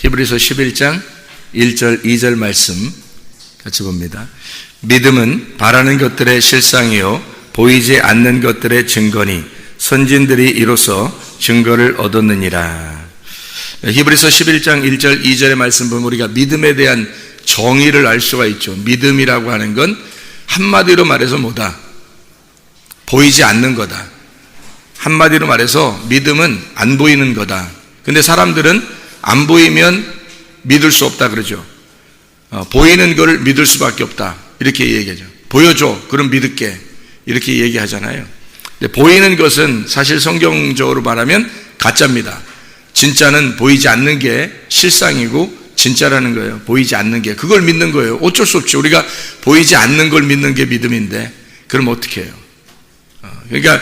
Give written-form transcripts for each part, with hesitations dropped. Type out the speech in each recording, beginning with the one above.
히브리서 11장 1절 2절 말씀 같이 봅니다. 믿음은 바라는 것들의 실상이요 보이지 않는 것들의 증거니 선진들이 이로써 증거를 얻었느니라. 히브리서 11장 1절 2절의 말씀 보면 우리가 믿음에 대한 정의를 알 수가 있죠. 믿음이라고 하는 건 한마디로 말해서 뭐다? 보이지 않는 거다. 한마디로 말해서 믿음은 안 보이는 거다. 근데 사람들은 안 보이면 믿을 수 없다 그러죠. 보이는 거를 믿을 수밖에 없다 이렇게 얘기하죠. 보여줘 그럼 믿을게 이렇게 얘기하잖아요. 근데 보이는 것은 사실 성경적으로 말하면 가짜입니다. 진짜는 보이지 않는 게 실상이고 진짜라는 거예요. 보이지 않는 게 그걸 믿는 거예요. 어쩔 수 없죠. 우리가 보이지 않는 걸 믿는 게 믿음인데 그럼 어떻게 해요? 그러니까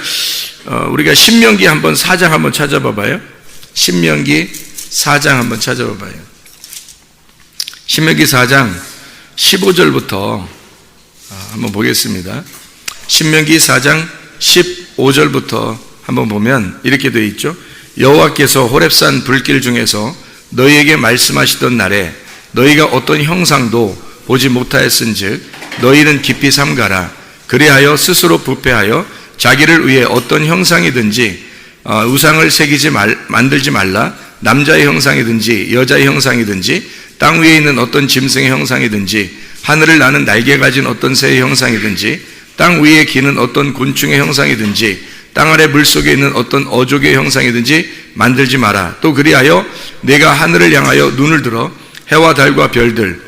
우리가 신명기 한번 4장 한번 찾아봐봐요. 신명기 4장 한번 찾아봐봐요. 신명기 4장 15절부터 한번 보겠습니다. 신명기 4장 15절부터 한번 보면 이렇게 되어 있죠. 여호와께서 호렙산 불길 중에서 너희에게 말씀하시던 날에 너희가 어떤 형상도 보지 못하였은즉 너희는 깊이 삼가라. 그리하여 스스로 부패하여 자기를 위해 어떤 형상이든지 우상을 만들지 말라. 남자의 형상이든지 여자의 형상이든지 땅 위에 있는 어떤 짐승의 형상이든지 하늘을 나는 날개 가진 어떤 새의 형상이든지 땅 위에 기는 어떤 곤충의 형상이든지 땅 아래 물속에 있는 어떤 어족의 형상이든지 만들지 마라. 또 그리하여 내가 하늘을 향하여 눈을 들어 해와 달과 별들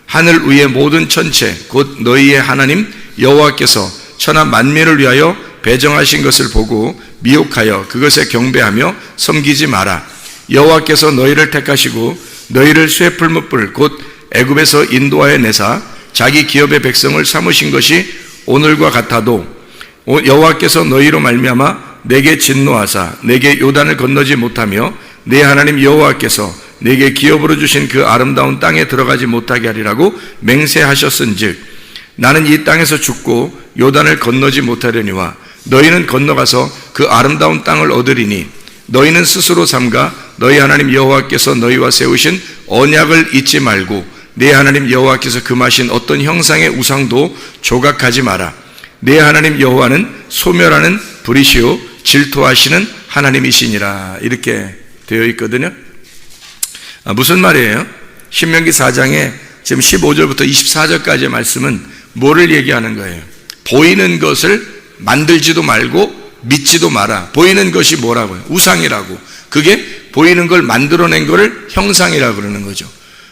하늘 위의 모든 천체 곧 너희의 하나님 여호와께서 천하 만민을 위하여 배정하신 것을 보고 미혹하여 그것에 경배하며 섬기지 마라. 여호와께서 너희를 택하시고 너희를 쇠풀무불 곧 애굽에서 인도하여 내사 자기 기업의 백성을 삼으신 것이 오늘과 같아도 여호와께서 너희로 말미암아 내게 진노하사 내게 요단을 건너지 못하며 내 하나님 여호와께서 내게 기업으로 주신 그 아름다운 땅에 들어가지 못하게 하리라고 맹세하셨은즉 나는 이 땅에서 죽고 요단을 건너지 못하려니와 너희는 건너가서 그 아름다운 땅을 얻으리니 너희는 스스로 삼가 너희 하나님 여호와께서 너희와 세우신 언약을 잊지 말고 내 하나님 여호와께서 금하신 어떤 형상의 우상도 조각하지 마라. 내 하나님 여호와는 소멸하는 불이시요 질투하시는 하나님이시니라. 이렇게 되어 있거든요. 무슨 말이에요? 신명기 4장에 지금 15절부터 24절까지의 말씀은 뭐를 얘기하는 거예요? 보이는 것을 만들지도 말고 믿지도 마라. 보이는 것이 뭐라고요? 우상이라고. 그게 보이는 걸 만들어낸 거를 형상이라고 그러는 거죠.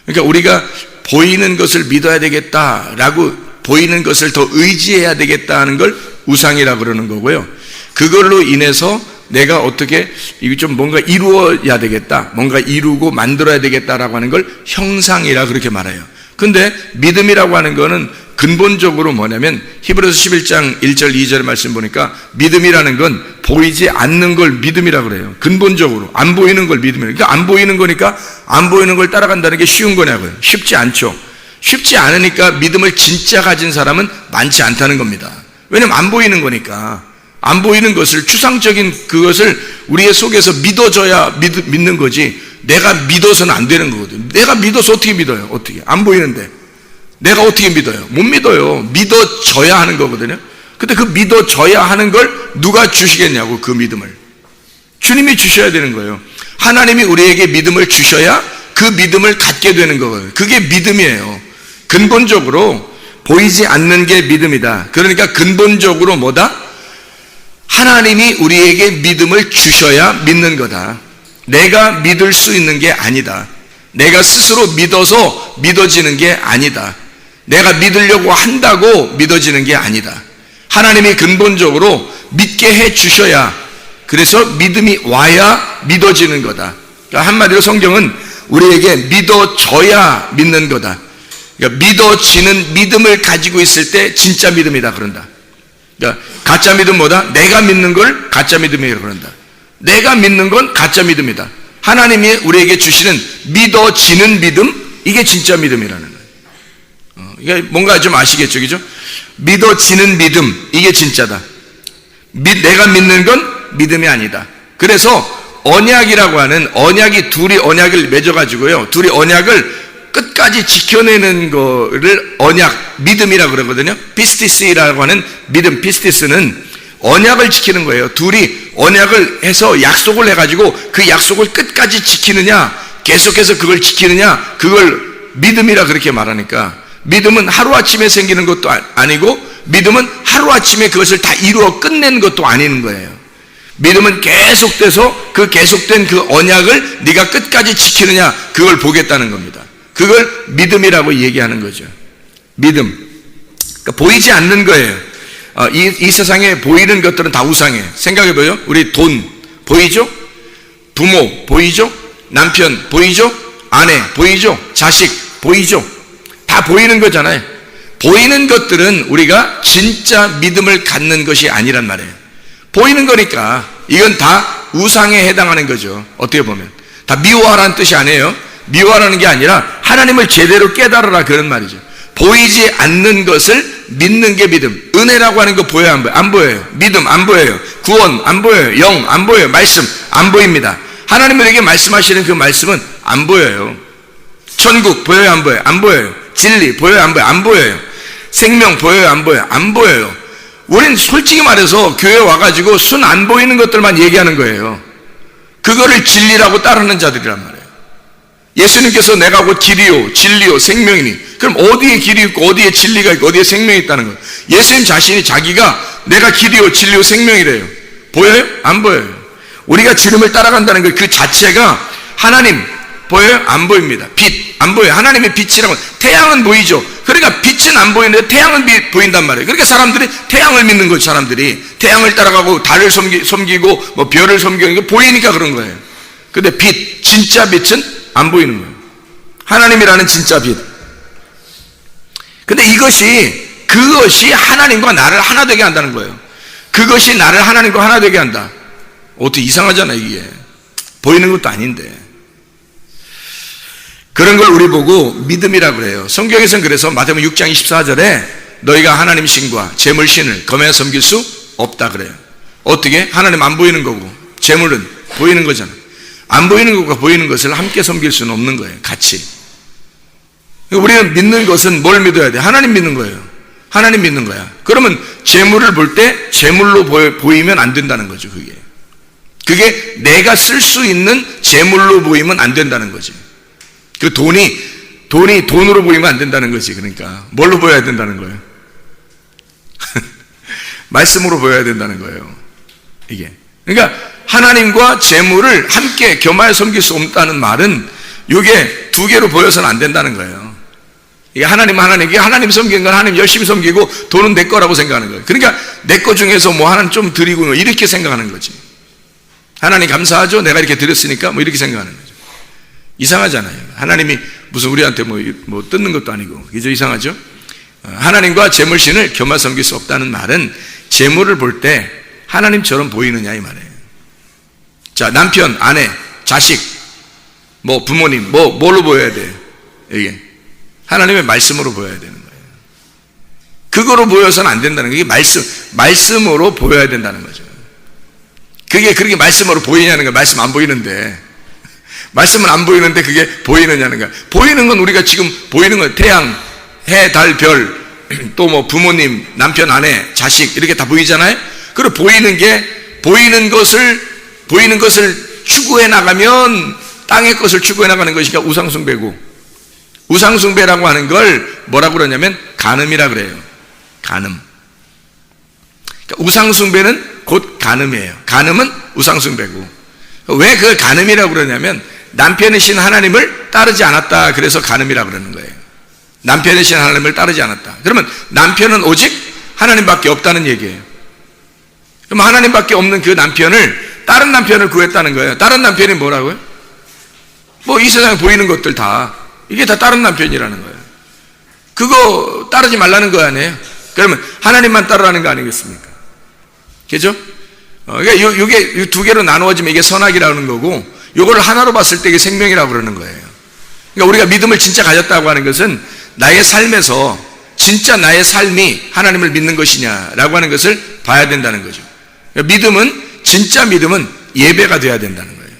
그러니까 우리가 보이는 것을 믿어야 되겠다라고 보이는 것을 더 의지해야 되겠다 하는 걸 우상이라고 그러는 거고요. 그걸로 인해서 내가 어떻게 이거 좀 뭔가 이루어야 되겠다, 뭔가 이루고 만들어야 되겠다라고 하는 걸 형상이라 그렇게 말해요. 근데 믿음이라고 하는 거는 근본적으로 뭐냐면 히브리서 11장 1절 2절 말씀 보니까 믿음이라는 건 보이지 않는 걸 믿음이라고 그래요. 근본적으로 안 보이는 걸 믿음이라고. 그러니까 안 보이는 거니까 안 보이는 걸 따라간다는 게 쉬운 거냐고요. 쉽지 않죠. 쉽지 않으니까 믿음을 진짜 가진 사람은 많지 않다는 겁니다. 왜냐면 안 보이는 거니까. 안 보이는 것을 추상적인 그것을 우리의 속에서 믿어줘야 믿는 거지 내가 믿어서는 안 되는 거거든요. 내가 믿어서 어떻게 믿어요? 어떻게? 안 보이는데 내가 어떻게 믿어요? 못 믿어요. 믿어져야 하는 거거든요. 근데 그 믿어져야 하는 걸 누가 주시겠냐고. 그 믿음을 주님이 주셔야 되는 거예요. 하나님이 우리에게 믿음을 주셔야 그 믿음을 갖게 되는 거예요. 그게 믿음이에요. 근본적으로 보이지 않는 게 믿음이다. 그러니까 근본적으로 뭐다? 하나님이 우리에게 믿음을 주셔야 믿는 거다. 내가 믿을 수 있는 게 아니다. 내가 스스로 믿어서 믿어지는 게 아니다. 내가 믿으려고 한다고 믿어지는 게 아니다. 하나님이 근본적으로 믿게 해 주셔야, 그래서 믿음이 와야 믿어지는 거다. 그러니까 한마디로 성경은 우리에게 믿어져야 믿는 거다. 그러니까 믿어지는 믿음을 가지고 있을 때 진짜 믿음이다 그런다. 그러니까 가짜 믿음 뭐다? 내가 믿는 걸 가짜 믿음이라고 그런다. 내가 믿는 건 가짜 믿음이다. 하나님이 우리에게 주시는 믿어지는 믿음, 이게 진짜 믿음이라는 거예요. 이게 뭔가 좀 아시겠죠, 그죠? 믿어지는 믿음, 이게 진짜다. 내가 믿는 건 믿음이 아니다. 그래서 언약이라고 하는 언약이 둘이 언약을 맺어가지고요. 둘이 언약을 끝까지 지켜내는 거를 언약, 믿음이라고 그러거든요. 피스티스라고 하는 믿음, 피스티스는 언약을 지키는 거예요. 둘이 언약을 해서 약속을 해가지고 그 약속을 끝까지 지키느냐, 계속해서 그걸 지키느냐, 그걸 믿음이라 그렇게 말하니까, 믿음은 하루아침에 생기는 것도 아니고 믿음은 하루아침에 그것을 다 이루어 끝낸 것도 아닌 거예요. 믿음은 계속돼서 그 계속된 그 언약을 네가 끝까지 지키느냐, 그걸 보겠다는 겁니다. 그걸 믿음이라고 얘기하는 거죠. 믿음. 그러니까 보이지 않는 거예요. 이 세상에 보이는 것들은 다 우상이에요. 생각해봐요. 우리 돈 보이죠? 부모 보이죠? 남편 보이죠? 아내 보이죠? 자식 보이죠? 다 보이는 거잖아요. 보이는 것들은 우리가 진짜 믿음을 갖는 것이 아니란 말이에요. 보이는 거니까 이건 다 우상에 해당하는 거죠. 어떻게 보면 다 미워하라는 뜻이 아니에요. 미워하라는 게 아니라 하나님을 제대로 깨달으라, 그런 말이죠. 보이지 않는 것을 믿는 게 믿음. 은혜라고 하는 거 보여요, 안 보여요? 안 보여요. 믿음 안 보여요. 구원 안 보여요. 영 안 보여요. 말씀 안 보입니다. 하나님 우리에게 말씀하시는 그 말씀은 안 보여요. 천국 보여요, 안 보여요? 안 보여요. 진리 보여요, 안 보여요? 안 보여요. 생명 보여요, 안 보여요? 안 보여요. 우린 솔직히 말해서 교회 와가지고 순 안 보이는 것들만 얘기하는 거예요. 그거를 진리라고 따르는 자들이란 말이에요. 예수님께서 내가 곧 길이요 진리요 생명이니, 그럼 어디에 길이 있고 어디에 진리가 있고 어디에 생명이 있다는 거예요. 예수님 자신이 자기가 내가 길이요 진리요 생명이래요. 보여요? 안 보여요. 우리가 주님을 따라간다는 것 그 자체가 하나님 보여요? 안 보입니다. 빛 안 보여요. 하나님의 빛이라고. 태양은 보이죠. 그러니까 빛은 안 보이는데 태양은 보인단 말이에요. 그러니까 사람들이 태양을 믿는 거죠. 사람들이 태양을 따라가고 달을 섬기고 뭐 별을 섬기고 보이니까 그런 거예요. 근데 빛, 진짜 빛은 안 보이는 거예요. 하나님이라는 진짜 빛. 근데 그것이 하나님과 나를 하나 되게 한다는 거예요. 그것이 나를 하나님과 하나 되게 한다. 어떻게 이상하잖아요, 이게. 보이는 것도 아닌데. 그런 걸 우리 보고 믿음이라고 그래요. 성경에서는 그래서 마태복음 6장 24절에 너희가 하나님 신과 재물 신을 검에 섬길 수 없다 그래요. 어떻게? 하나님 안 보이는 거고 재물은 보이는 거잖아. 안 보이는 것과 보이는 것을 함께 섬길 수는 없는 거예요. 같이. 우리는 믿는 것은 뭘 믿어야 돼? 하나님 믿는 거예요. 하나님 믿는 거야. 그러면 재물을 볼 때 재물로 보이면 안 된다는 거죠. 그게 내가 쓸 수 있는 재물로 보이면 안 된다는 거지. 그 돈이 돈으로 보이면 안 된다는 거지. 그러니까 뭘로 보여야 된다는 거예요? 말씀으로 보여야 된다는 거예요. 이게. 그러니까 하나님과 재물을 함께 겸하여 섬길 수 없다는 말은 이게 두 개로 보여서는 안 된다는 거예요. 이게 하나님 섬기는 건 하나님 열심히 섬기고 돈은 내 거라고 생각하는 거예요. 그러니까 내 거 중에서 뭐 하나는 좀 드리고 이렇게 생각하는 거지. 하나님 감사하죠? 내가 이렇게 드렸으니까 뭐 이렇게 생각하는 거죠. 이상하잖아요. 하나님이 무슨 우리한테 뭐 뜯는 것도 아니고. 그죠? 이상하죠? 하나님과 재물신을 겸하 섬길 수 없다는 말은 재물을 볼 때 하나님처럼 보이느냐 이 말이에요. 자, 남편, 아내, 자식, 뭐 부모님, 뭘로 보여야 돼요? 이게 하나님의 말씀으로 보여야 되는 거예요. 그거로 보여서는 안 된다는 게 말씀으로 보여야 된다는 거죠. 그게 그렇게 말씀으로 보이냐는 거야. 말씀 안 보이는데. 말씀은 안 보이는데 그게 보이느냐는 거야. 보이는 건 우리가 지금 보이는 건 태양, 해, 달, 별, 또 뭐 부모님, 남편, 아내, 자식 이렇게 다 보이잖아요. 그리고 보이는 것을 추구해 나가면 땅의 것을 추구해 나가는 것이니까 우상숭배고, 우상숭배라고 하는 걸 뭐라고 그러냐면 간음이라 그래요. 간음. 그러니까 우상숭배는 곧 간음이에요. 간음은 우상숭배고. 왜 그걸 간음이라고 그러냐면 남편의 신 하나님을 따르지 않았다. 그래서 간음이라고 그러는 거예요. 남편의 신 하나님을 따르지 않았다. 그러면 남편은 오직 하나님밖에 없다는 얘기예요. 그럼 하나님밖에 없는 그 남편을, 다른 남편을 구했다는 거예요. 다른 남편이 뭐라고요? 뭐 이 세상에 보이는 것들 다, 이게 다 다른 남편이라는 거예요. 그거 따르지 말라는 거 아니에요? 그러면 하나님만 따르라는 거 아니겠습니까? 그죠? 그러니까 이게 두 개로 나누어지면 이게 선악이라는 거고, 이걸 하나로 봤을 때 이게 생명이라고 그러는 거예요. 그러니까 우리가 믿음을 진짜 가졌다고 하는 것은 나의 삶에서 진짜 나의 삶이 하나님을 믿는 것이냐라고 하는 것을 봐야 된다는 거죠. 그러니까 진짜 믿음은 예배가 돼야 된다는 거예요.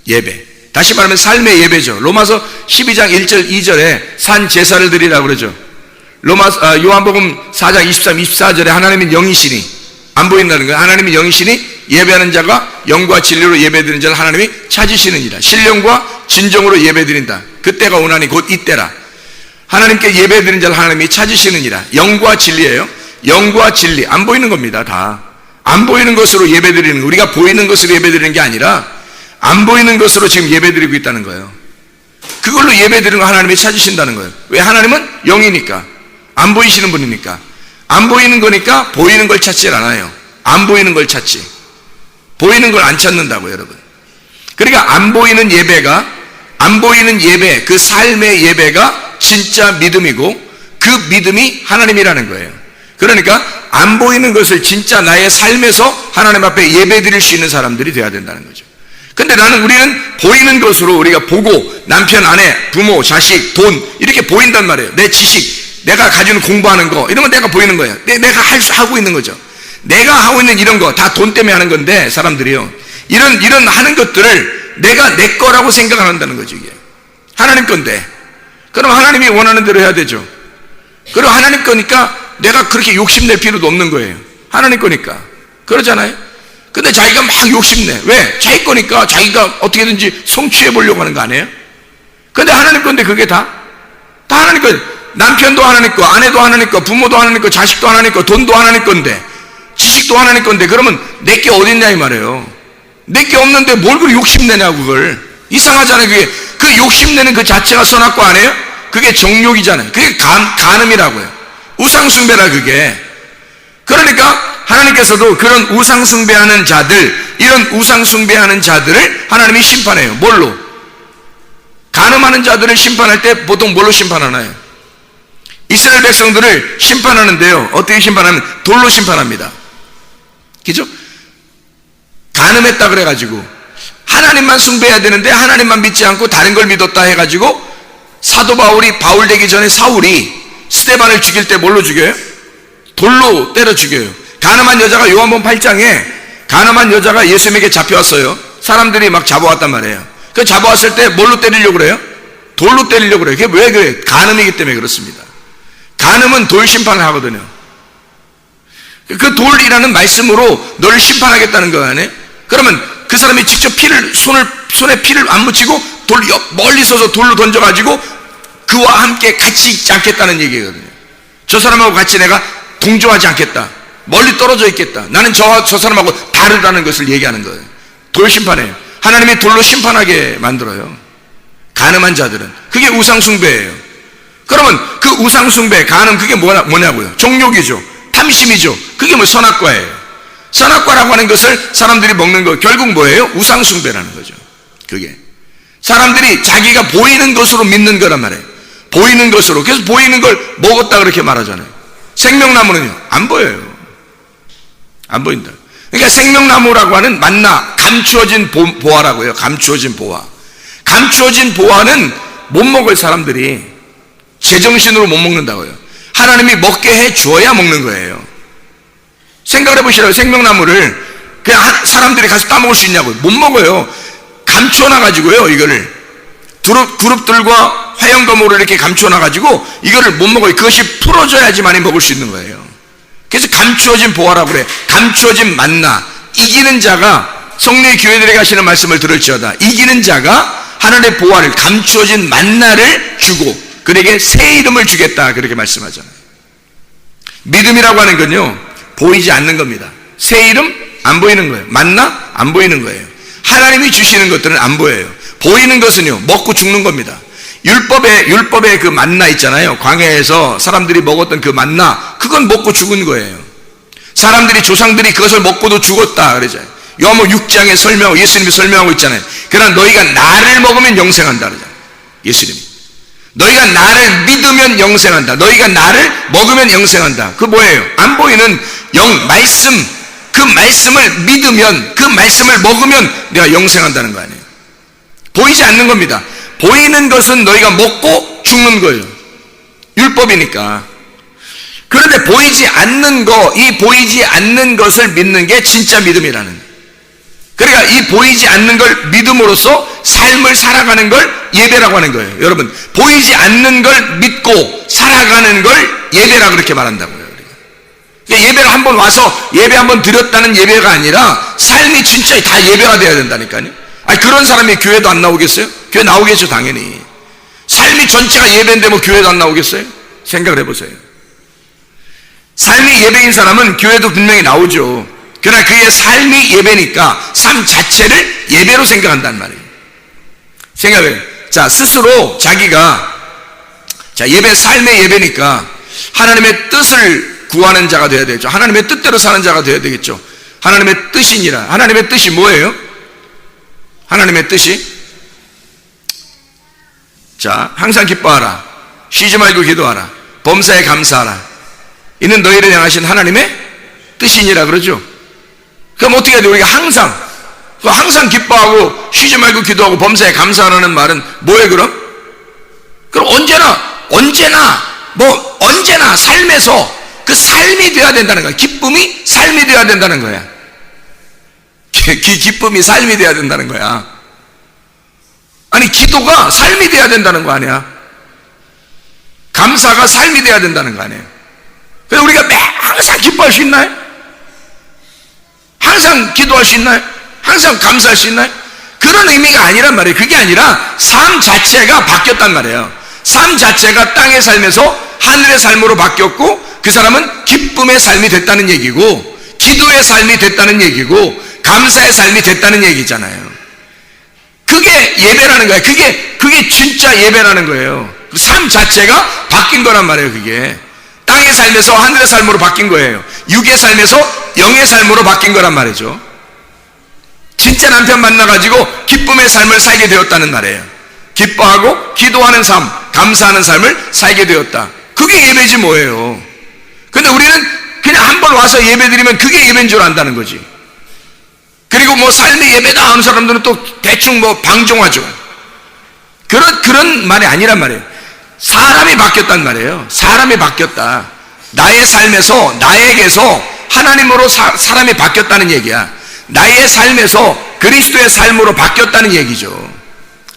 예배. 다시 말하면 삶의 예배죠. 로마서 12장 1절 2절에 산 제사를 드리라고 그러죠. 요한복음 4장 23, 24절에 하나님은 영이시니, 안 보인다는 거예요. 하나님은 영이시니 예배하는 자가 영과 진리로 예배드리는 자를 하나님이 찾으시느니라. 신령과 진정으로 예배드린다. 그때가 오나니 곧 이때라. 하나님께 예배드리는 자를 하나님이 찾으시느니라. 영과 진리예요. 영과 진리. 안 보이는 겁니다. 다. 안 보이는 것으로 예배드리는 거. 우리가 보이는 것으로 예배드리는 게 아니라 안 보이는 것으로 지금 예배드리고 있다는 거예요. 그걸로 예배드리는 거 하나님이 찾으신다는 거예요. 왜? 하나님은 영이니까. 안 보이시는 분이니까. 안 보이는 거니까 보이는 걸 찾질 않아요. 안 보이는 걸 찾지. 보이는 걸 안 찾는다고요, 여러분. 그러니까 안 보이는 예배, 그 삶의 예배가 진짜 믿음이고 그 믿음이 하나님이라는 거예요. 그러니까 안 보이는 것을 진짜 나의 삶에서 하나님 앞에 예배 드릴 수 있는 사람들이 돼야 된다는 거죠. 근데 우리는 보이는 것으로 우리가 보고 남편, 아내, 부모, 자식, 돈 이렇게 보인단 말이에요. 내 지식, 내가 가지고 공부하는 거 이런 건 내가 보이는 거예요. 내가 하고 있는 거죠. 내가 하고 있는 이런 거 다 돈 때문에 하는 건데 사람들이요. 이런 하는 것들을 내가 내 거라고 생각 안 한다는 거죠. 이게 하나님 건데. 그럼 하나님이 원하는 대로 해야 되죠. 그리고 하나님 거니까 내가 그렇게 욕심낼 필요도 없는 거예요. 하나님 거니까. 그러잖아요. 근데 자기가 막 욕심내. 왜? 자기 거니까 자기가 어떻게든지 성취해 보려고 하는 거 아니에요? 근데 하나님 건데 그게 다 하나님 거. 남편도 하나님 거, 아내도 하나님 거, 부모도 하나님 거, 자식도 하나님 거, 돈도 하나님 건데, 지식도 하나님 건데, 그러면 내게 어딨냐 이 말이에요. 내게 없는데 뭘 그렇게 욕심내냐고 그걸. 이상하잖아요. 그게 그 욕심내는 그 자체가 선악과 아니에요? 그게 정욕이잖아요. 그게 간음이라고요. 우상숭배라 그게. 그러니까 하나님께서도 그런 우상숭배하는 자들, 이런 우상숭배하는 자들을 하나님이 심판해요. 뭘로? 간음하는 자들을 심판할 때 보통 뭘로 심판하나요? 이스라엘 백성들을 심판하는데요. 어떻게 심판하면 돌로 심판합니다. 그죠? 간음했다 그래가지고 하나님만 숭배해야 되는데 하나님만 믿지 않고 다른 걸 믿었다 해가지고 사도 바울 되기 전에 사울이 스데반을 죽일 때 뭘로 죽여요? 돌로 때려 죽여요. 간음한 여자가 요한복음 8장에 간음한 여자가 예수님에게 잡혀왔어요. 사람들이 막 잡아왔단 말이에요. 그 잡아왔을 때 뭘로 때리려고 그래요? 돌로 때리려고 그래요. 그게 왜 그래요? 간음이기 때문에 그렇습니다. 간음은 돌 심판을 하거든요. 그 돌이라는 말씀으로 너를 심판하겠다는 거 아니에요? 그러면 그 사람이 직접 손에 피를 안 묻히고 멀리 서서 돌로 던져가지고 그와 함께 같이 있지 않겠다는 얘기거든요. 저 사람하고 같이 내가 동조하지 않겠다. 멀리 떨어져 있겠다. 나는 저 사람하고 다르다는 것을 얘기하는 거예요. 돌 심판해요. 하나님이 돌로 심판하게 만들어요. 간음한 자들은. 그게 우상숭배예요. 그러면 그 우상숭배, 간음 그게 뭐냐고요? 정욕이죠. 탐심이죠. 그게 선악과예요. 선악과라고 하는 것을 사람들이 먹는 거 결국 뭐예요? 우상숭배라는 거죠. 그게 사람들이 자기가 보이는 것으로 믿는 거란 말이에요. 보이는 것으로. 그래서 보이는 걸 먹었다 그렇게 말하잖아요. 생명나무는요? 안 보여요. 안 보인다. 그러니까 생명나무라고 하는 만나, 감추어진 보화라고요. 감추어진 보화. 감추어진 보화는 못 먹을 사람들이 제정신으로 못 먹는다고요. 하나님이 먹게 해 주어야 먹는 거예요. 생각을 해보시라고요. 생명나무를 그냥 사람들이 가서 따먹을 수 있냐고요. 못 먹어요. 감추어놔가지고요. 이거를 두릅들과 화형거모를 이렇게 감추어놔가지고 이거를 못 먹어요. 그것이 풀어져야지만이 먹을 수 있는 거예요. 그래서 감추어진 보화라고 그래. 감추어진 만나. 이기는 자가 성령의 교회들에 가시는 말씀을 들을지어다. 이기는 자가 하나님의 보화를 감추어진 만나를 주고 그에게 새 이름을 주겠다 그렇게 말씀하잖아요. 믿음이라고 하는 건요 보이지 않는 겁니다. 새 이름 안 보이는 거예요. 만나 안 보이는 거예요. 하나님이 주시는 것들은 안 보여요. 보이는 것은요 먹고 죽는 겁니다. 율법의 그 만나 있잖아요. 광야에서 사람들이 먹었던 그 만나 그건 먹고 죽은 거예요. 사람들이 조상들이 그것을 먹고도 죽었다 그러잖아요. 요한복음 6장에 설명하고 예수님이 설명하고 있잖아요. 그러나 너희가 나를 먹으면 영생한다 그러잖아요. 예수님이 너희가 나를 믿으면 영생한다. 너희가 나를 먹으면 영생한다. 그 뭐예요? 안 보이는 말씀, 그 말씀을 믿으면, 그 말씀을 먹으면 내가 영생한다는 거 아니에요. 보이지 않는 겁니다. 보이는 것은 너희가 먹고 죽는 거예요. 율법이니까. 그런데 보이지 않는 거, 이 보이지 않는 것을 믿는 게 진짜 믿음이라는 거예요. 그러니까 이 보이지 않는 걸 믿음으로써 삶을 살아가는 걸 예배라고 하는 거예요. 여러분, 보이지 않는 걸 믿고 살아가는 걸 예배라고 그렇게 말한다고요. 그러니까 예배를 한번 와서 예배 한번 드렸다는 예배가 아니라 삶이 진짜 다 예배가 돼야 된다니까요. 아니, 그런 사람이 교회도 안 나오겠어요? 교회 나오겠죠, 당연히. 삶이 전체가 예배인데 뭐 교회도 안 나오겠어요? 생각을 해보세요. 삶이 예배인 사람은 교회도 분명히 나오죠. 그러나 그의 삶이 예배니까 삶 자체를 예배로 생각한단 말이에요. 생각해요. 자, 스스로 자기가 예배, 삶의 예배니까 하나님의 뜻을 구하는 자가 되어야 되겠죠. 하나님의 뜻대로 사는 자가 되어야 되겠죠. 하나님의 뜻이니라. 하나님의 뜻이 뭐예요? 하나님의 뜻이, 자, 항상 기뻐하라, 쉬지 말고 기도하라, 범사에 감사하라, 이는 너희를 향하신 하나님의 뜻이니라 그러죠. 그럼 어떻게 해야 돼? 우리가 항상 기뻐하고 쉬지 말고 기도하고 범사에 감사하라는 말은 뭐예요? 그럼 언제나 삶에서 그 삶이 되어야 된다는 거야. 기쁨이 삶이 되어야 된다는 거야. 기쁨이 삶이 되어야 된다는 거야. 아니, 기도가 삶이 되어야 된다는 거 아니야? 감사가 삶이 되어야 된다는 거 아니에요? 그래서 우리가 항상 기뻐할 수 있나요? 항상 기도할 수 있나요? 항상 감사할 수 있나요? 그런 의미가 아니란 말이에요. 그게 아니라 삶 자체가 바뀌었단 말이에요. 삶 자체가 땅의 삶에서 하늘의 삶으로 바뀌었고, 그 사람은 기쁨의 삶이 됐다는 얘기고, 기도의 삶이 됐다는 얘기고, 감사의 삶이 됐다는 얘기잖아요. 그게 예배라는 거예요. 그게 진짜 예배라는 거예요. 삶 자체가 바뀐 거란 말이에요. 그게 땅의 삶에서 하늘의 삶으로 바뀐 거예요. 육의 삶에서 영의 삶으로 바뀐 거란 말이죠. 진짜 남편 만나가지고 기쁨의 삶을 살게 되었다는 말이에요. 기뻐하고 기도하는 삶, 감사하는 삶을 살게 되었다. 그게 예배지 뭐예요. 근데 우리는 그냥 한번 와서 예배 드리면 그게 예배인 줄 안다는 거지. 그리고 뭐 삶의 예배다 하는 사람들은 또 대충 뭐 방종하죠. 그런 말이 아니란 말이에요. 사람이 바뀌었단 말이에요. 사람이 바뀌었다. 나의 삶에서, 나에게서 하나님으로 사람이 바뀌었다는 얘기야. 나의 삶에서 그리스도의 삶으로 바뀌었다는 얘기죠.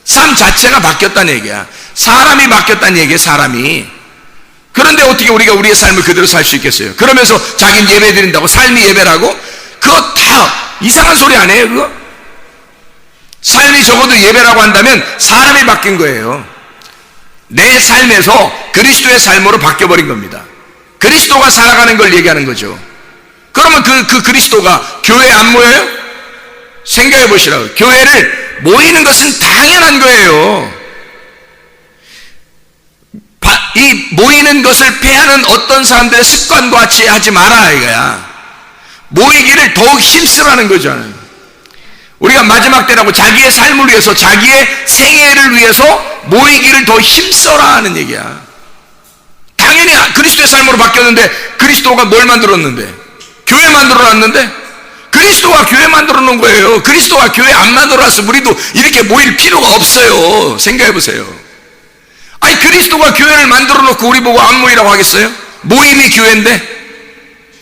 삶 자체가 바뀌었다는 얘기야. 사람이 바뀌었다는 얘기야, 사람이. 그런데 어떻게 우리가 우리의 삶을 그대로 살 수 있겠어요? 그러면서 자기는 예배 드린다고, 삶이 예배라고? 그거 다 이상한 소리 아니에요, 그거? 삶이 적어도 예배라고 한다면 사람이 바뀐 거예요. 내 삶에서 그리스도의 삶으로 바뀌어버린 겁니다. 그리스도가 살아가는 걸 얘기하는 거죠. 그러면 그 그리스도가 교회에 안 모여요? 생각해 보시라고요. 교회를 모이는 것은 당연한 거예요. 이 모이는 것을 패하는 어떤 사람들의 습관과 같이 하지 마라 이거야. 모이기를 더욱 힘쓰라는 거잖아요. 우리가 마지막 때라고 자기의 삶을 위해서, 자기의 생애를 위해서 모이기를 더 힘써라 하는 얘기야. 당연히 그리스도의 삶으로 바뀌었는데, 그리스도가 뭘 만들었는데? 교회 만들어놨는데? 그리스도가 교회 만들어 놓은 거예요. 그리스도가 교회 안 만들어놨으면 우리도 이렇게 모일 필요가 없어요. 생각해 보세요. 아니, 그리스도가 교회를 만들어 놓고 우리 보고 안 모이라고 하겠어요? 모임이 교회인데?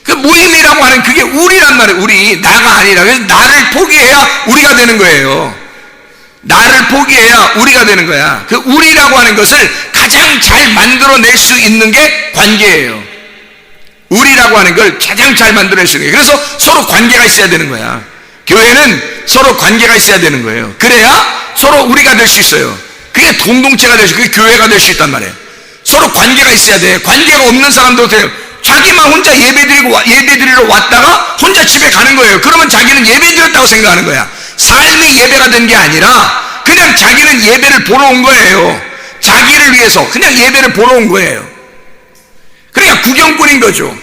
그 모임이라고 하는 그게 우리란 말이에요. 우리, 나가 아니라. 그래서 나를 포기해야 우리가 되는 거예요. 나를 포기해야 우리가 되는 거야. 그 우리라고 하는 것을 가장 잘 만들어낼 수 있는 게 관계예요. 우리라고 하는 걸 가장 잘 만들어낼 수 있는 거예요. 그래서 서로 관계가 있어야 되는 거야. 교회는 서로 관계가 있어야 되는 거예요. 그래야 서로 우리가 될 수 있어요. 그게 공동체가 될 수, 그게 교회가 될 수 있단 말이에요. 서로 관계가 있어야 돼. 관계가 없는 사람도 돼요. 자기만 혼자 예배드리러 왔다가 혼자 집에 가는 거예요. 그러면 자기는 예배드렸다고 생각하는 거야. 삶이 예배가 된 게 아니라 그냥 자기는 예배를 보러 온 거예요. 자기를 위해서 그냥 예배를 보러 온 거예요. 그러니까 구경꾼인 거죠.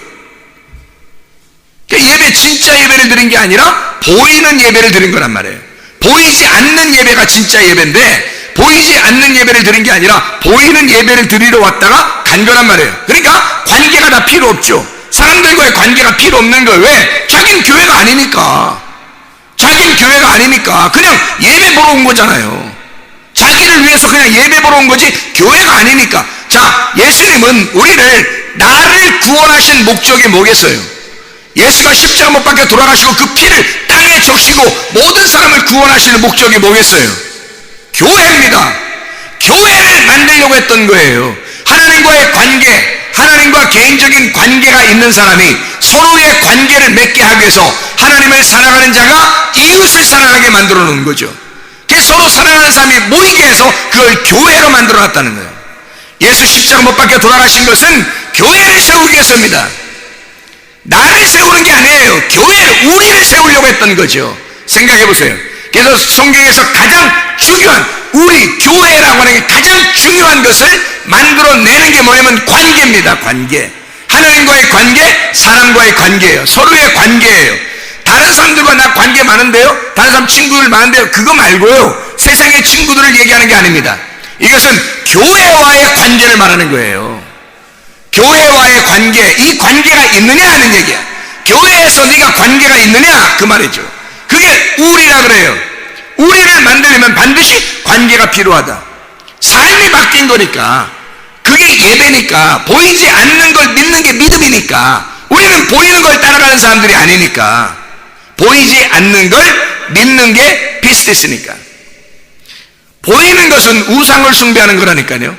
예배, 진짜 예배를 드린 게 아니라 보이는 예배를 드린 거란 말이에요. 보이지 않는 예배가 진짜 예배인데, 보이지 않는 예배를 드린 게 아니라 보이는 예배를 드리러 왔다가 간 거란 말이에요. 그러니까 관계가 다 필요 없죠. 사람들과의 관계가 필요 없는 거예요. 왜? 자기는 교회가 아니니까. 자기는 교회가 아니니까 그냥 예배 보러 온 거잖아요. 자기를 위해서 그냥 예배 보러 온 거지 교회가 아니니까. 자, 예수님은 우리를, 나를 구원하신 목적이 뭐겠어요? 예수가 십자가 못 박혀 돌아가시고 그 피를 땅에 적시고 모든 사람을 구원하시는 목적이 뭐겠어요? 교회입니다. 교회를 만들려고 했던 거예요. 하나님과의 관계, 하나님과 개인적인 관계가 있는 사람이 서로의 관계를 맺게 하기 위해서 하나님을 사랑하는 자가 이웃을 사랑하게 만들어 놓은 거죠. 그래서 서로 사랑하는 사람이 모이게 해서 그걸 교회로 만들어 놨다는 거예요. 예수 십자가 못 박혀 돌아가신 것은 교회를 세우기 위해서입니다. 나를 세우는 게 아니에요. 교회, 우리를 세우려고 했던 거죠. 생각해 보세요. 그래서 성경에서 가장 중요한, 우리 교회라고 하는 게 가장 중요한 것을 만들어내는 게 뭐냐면 관계입니다. 관계. 하나님과의 관계, 사람과의 관계예요. 서로의 관계예요. 다른 사람들과 나 관계 많은데요, 다른 사람 친구들 많은데요, 그거 말고요, 세상의 친구들을 얘기하는 게 아닙니다. 이것은 교회와의 관계를 말하는 거예요. 교회와의 관계, 이 관계가 있느냐 하는 얘기야. 교회에서 네가 관계가 있느냐 그 말이죠. 그게 우리라 그래요. 우리를 만들려면 반드시 관계가 필요하다. 삶이 바뀐 거니까, 그게 예배니까, 보이지 않는 걸 믿는 게 믿음이니까, 우리는 보이는 걸 따라가는 사람들이 아니니까, 보이지 않는 걸 믿는 게 피스티스니까. 보이는 것은 우상을 숭배하는 거라니까요.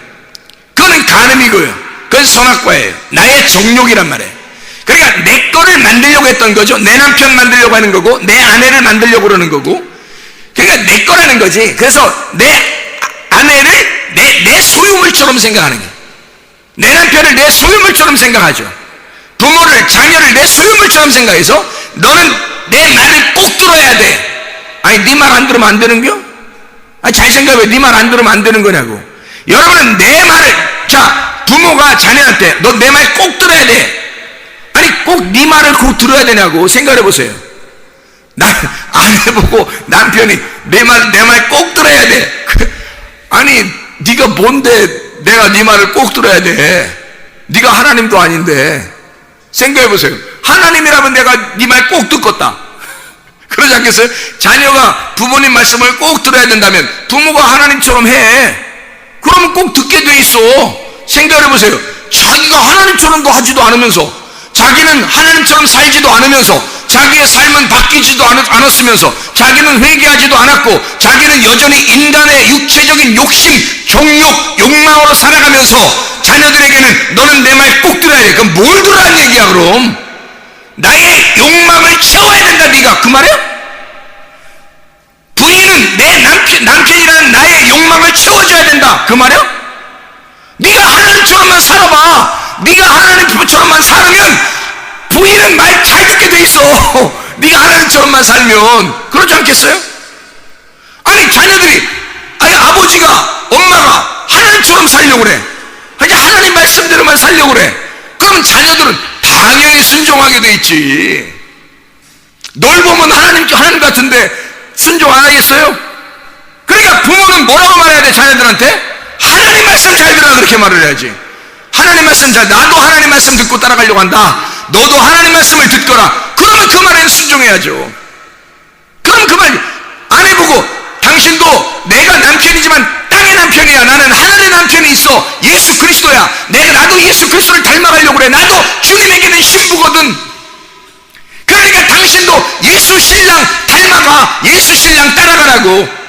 그거는 간음이고요, 그건 선악과예요. 나의 정욕이란 말이에요. 그러니까 내 거를 만들려고 했던 거죠. 내 남편 만들려고 하는 거고, 내 아내를 만들려고 그러는 거고, 그러니까 내 거라는 거지. 그래서 내 아내를 내 소유물처럼 생각하는 거예요. 내 남편을 내 소유물처럼 생각하죠. 부모를, 자녀를 내 소유물처럼 생각해서 너는 내 말을 꼭 들어야 돼. 아니, 네 말 안 들으면 안 되는겨? 아니, 잘 생각해. 네 말 안 들으면 안 되는 거냐고. 여러분은 내 말을, 자, 부모가 자녀한테 너 내 말 꼭 들어야 돼. 아니, 꼭 네 말을 꼭 들어야 되냐고. 생각해 보세요. 아내 보고 남편이 내 말 꼭 들어야 돼. 아니, 네가 뭔데 내가 네 말을 꼭 들어야 돼? 네가 하나님도 아닌데. 생각해 보세요. 하나님이라면 내가 네 말 꼭 듣겠다. 그러지 않겠어요? 자녀가 부모님 말씀을 꼭 들어야 된다면 부모가 하나님처럼 해. 그러면 꼭 듣게 돼 있어. 생각해 보세요. 자기가 하나님처럼도 하지도 않으면서, 자기는 하나님처럼 살지도 않으면서, 자기의 삶은 바뀌지도 않았으면서, 자기는 회개하지도 않았고, 자기는 여전히 인간의 육체적인 욕심, 정욕, 욕망으로 살아가면서 자녀들에게는 너는 내 말 꼭 들어야 돼. 그럼 뭘 들으라는 얘기야 그럼? 나의 욕망을 채워야 된다 네가, 그 말이야? 부인은 내 남편이라는 나의 욕망을 채워줘야 된다, 그 말이야? 네가 하나님처럼만 살아봐. 네가 하나님처럼만 살으면 부인은 말 잘 듣게 돼 있어. 네가 하나님처럼만 살면. 그러지 않겠어요? 아니, 자녀들이, 아니, 아버지가, 엄마가 하나님처럼 살려고 그래. 아니, 하나님 말씀대로만 살려고 그래. 그럼 자녀들은 당연히 순종하게 돼 있지. 널 보면 하나님 같은데 순종 안 하겠어요? 그러니까 부모는 뭐라고 말해야 돼, 자녀들한테? 하나님 말씀 잘 들어라, 그렇게 말을 해야지. 하나님 말씀 나도 하나님 말씀 듣고 따라가려고 한다. 너도 하나님 말씀을 듣거라. 그러면 그 말에는 순종해야죠. 그럼 그 말, 아내 보고 당신도 내가 남편이지만 땅의 남편이야. 나는 하늘의 남편이 있어. 예수 그리스도야. 나도 예수 그리스도를 닮아가려고 그래. 나도 주님에게는 신부거든. 그러니까 당신도 예수 신랑 닮아가. 예수 신랑 따라가라고.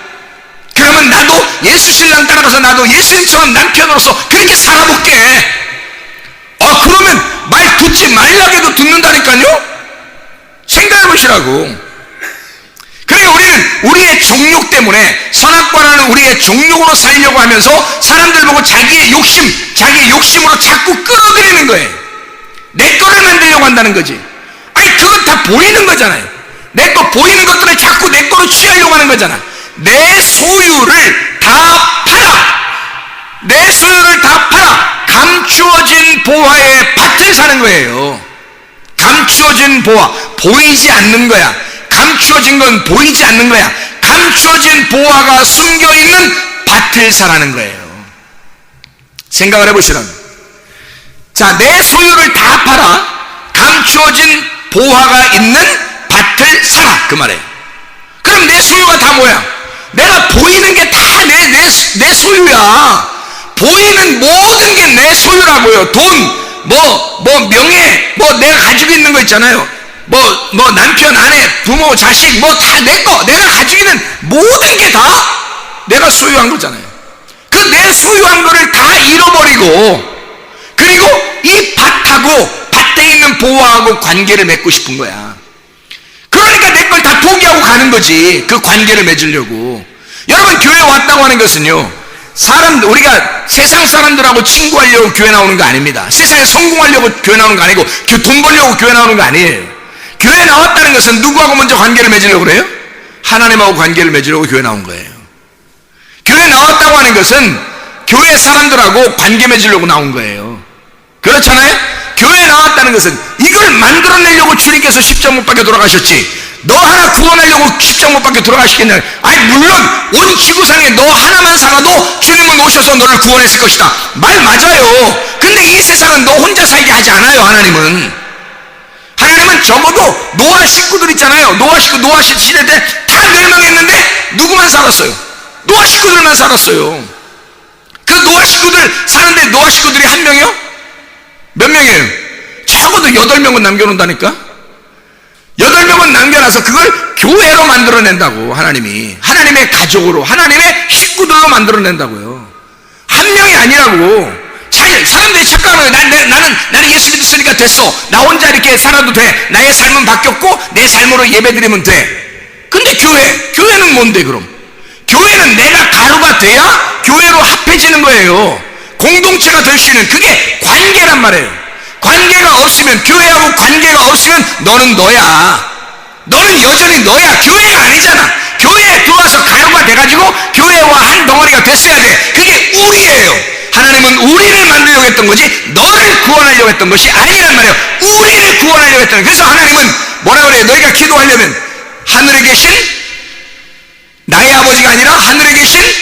그러면 나도 예수 신랑 따라가서 나도 예수님처럼 남편으로서 그렇게 살아볼게. 그러면 말 듣지 말라고 해도 듣는다니까요? 생각해 보시라고. 그러니까 우리는 우리의 정욕 때문에, 선악과라는 우리의 정욕으로 살려고 하면서 사람들 보고 자기의 욕심으로 자꾸 끌어들이는 거예요. 내 거를 만들려고 한다는 거지. 아니, 그건 다 보이는 거잖아요. 내 거 보이는 것들을 자꾸 내 거로 취하려고 하는 거잖아. 내 소유를 다 팔아. 내 소유를 다 팔아. 감추어진 보화의 밭을 사는 거예요. 감추어진 보화, 보이지 않는 거야. 감추어진 건 보이지 않는 거야. 감추어진 보화가 숨겨있는 밭을 사라는 거예요. 생각을 해보시라고. 자, 내 소유를 다 팔아. 감추어진 보화가 있는 밭을 사라, 그 말이에요. 그럼 내 소유가 다 뭐야? 내가 보이는 게 다 내 소유야. 보이는 모든 게 내 소유라고요. 돈, 명예, 내가 가지고 있는 거 있잖아요. 남편, 아내, 부모, 자식, 다 내 거. 내가 가지고 있는 모든 게 다 내가 소유한 거잖아요. 그 내 소유한 거를 다 잃어버리고, 그리고 이 밭하고 밭에 있는 보화하고 관계를 맺고 싶은 거야. 그러니까 내 걸 다 포기하고 가는 거지. 그 관계를 맺으려고. 여러분, 교회 왔다고 하는 것은요, 우리가 세상 사람들하고 친구하려고 교회 나오는 거 아닙니다. 세상에 성공하려고 교회 나오는 거 아니고, 돈 벌려고 교회 나오는 거 아니에요. 교회 나왔다는 것은 누구하고 먼저 관계를 맺으려고 그래요? 하나님하고 관계를 맺으려고 교회 나온 거예요. 교회 나왔다고 하는 것은 교회 사람들하고 관계 맺으려고 나온 거예요. 그렇잖아요? 교회 나왔다는 것은 이걸 만들어내려고 주님께서 십자가 못 박혀 돌아가셨지, 너 하나 구원하려고 십자가 못 박혀 돌아가시겠냐? 아니, 물론 온 지구상에 너 하나만 살아도 주님은 오셔서 너를 구원했을 것이다. 말 맞아요. 근데 이 세상은 너 혼자 살게 하지 않아요. 하나님은 적어도 노아 식구들 있잖아요. 노아 시대 때 다 멸망했는데 누구만 살았어요? 노아 식구들만 살았어요. 그 노아 식구들 사는데 노아 식구들이 한 명이요? 몇 명이에요? 적어도 8명은 남겨놓는다니까? 8명은 남겨놔서 그걸 교회로 만들어낸다고. 하나님의 가족으로, 하나님의 식구들로 만들어낸다고요. 한 명이 아니라고. 사람들이 착각하는 거예요. 나는 예수 믿었으니까 됐어. 나 혼자 이렇게 살아도 돼. 나의 삶은 바뀌었고 내 삶으로 예배드리면 돼. 근데 교회는 뭔데 그럼? 교회는 내가 가루가 돼야 교회로 합해지는 거예요. 공동체가 될 수 있는, 그게 관계란 말이에요. 관계가 없으면, 교회하고 관계가 없으면 너는 너야. 너는 여전히 너야. 교회가 아니잖아. 교회에 들어와서 가루가 돼가지고 교회와 한 덩어리가 됐어야 돼. 그게 우리예요. 하나님은 우리를 만들려고 했던 거지 너를 구원하려고 했던 것이 아니란 말이에요. 우리를 구원하려고 했던 거예요. 그래서 하나님은 뭐라 그래요? 너희가 기도하려면 하늘에 계신 나의 아버지가 아니라 하늘에 계신